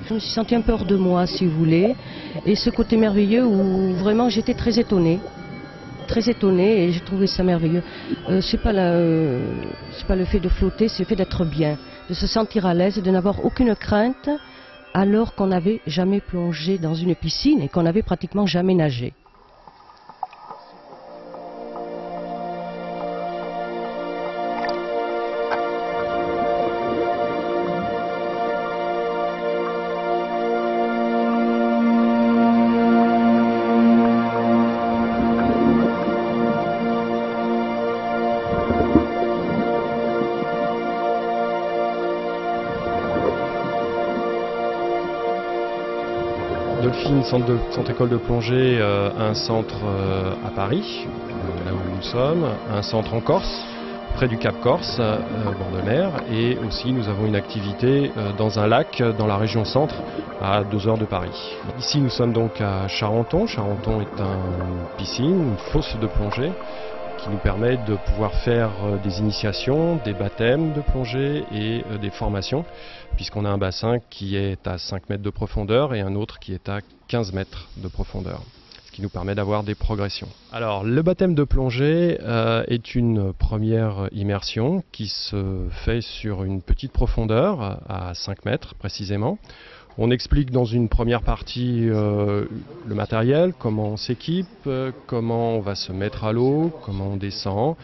Je me suis sentie un peu hors de moi, si vous voulez, et ce côté merveilleux où vraiment j'étais très étonnée et j'ai trouvé ça merveilleux. C'est pas le fait de flotter, c'est le fait d'être bien, de se sentir à l'aise, de n'avoir aucune crainte alors qu'on n'avait jamais plongé dans une piscine et qu'on n'avait pratiquement jamais nagé. Dolphin, centre école de plongée, un centre à Paris, là où nous sommes, un centre en Corse, près du Cap Corse, bord de mer, et aussi nous avons une activité dans un lac dans la région centre, à 2 heures de Paris. Ici nous sommes donc à Charenton. Charenton est une piscine, une fosse de plongée, qui nous permet de pouvoir faire des initiations, des baptêmes de plongée et des formations, puisqu'on a un bassin qui est à 5 mètres de profondeur et un autre qui est à 15 mètres de profondeur, ce qui nous permet d'avoir des progressions. Alors, le baptême de plongée est une première immersion qui se fait sur une petite profondeur, à 5 mètres précisément. On explique dans une première partie le matériel, comment on s'équipe, comment on va se mettre à l'eau, comment on descend,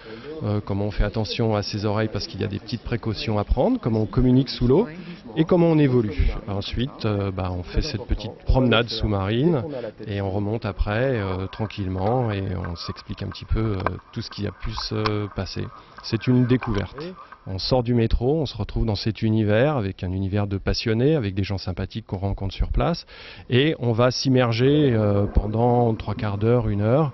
comment on fait attention à ses oreilles parce qu'il y a des petites précautions à prendre, comment on communique sous l'eau et comment on évolue. Ensuite, on fait cette petite promenade sous-marine et on remonte après tranquillement et on s'explique un petit peu tout ce qui a pu se passer. C'est une découverte. On sort du métro, on se retrouve dans cet univers, avec un univers de passionnés, avec des gens sympathiques qu'on rencontre sur place, et on va s'immerger pendant 3/4 d'heure, 1 heure,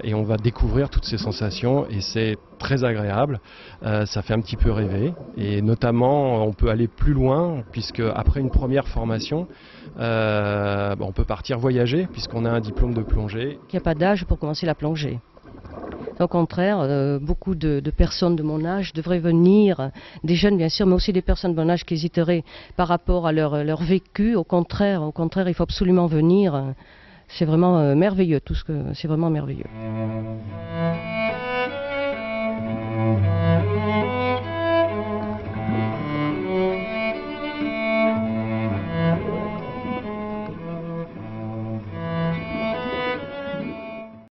et on va découvrir toutes ces sensations, et c'est très agréable, ça fait un petit peu rêver, et notamment on peut aller plus loin, puisque après une première formation, on peut partir voyager, puisqu'on a un diplôme de plongée. Il n'y a pas d'âge pour commencer la plongée. Au contraire, beaucoup de personnes de mon âge devraient venir, des jeunes bien sûr, mais aussi des personnes de mon âge qui hésiteraient par rapport à leur vécu. Au contraire, il faut absolument venir. C'est vraiment merveilleux, c'est vraiment merveilleux.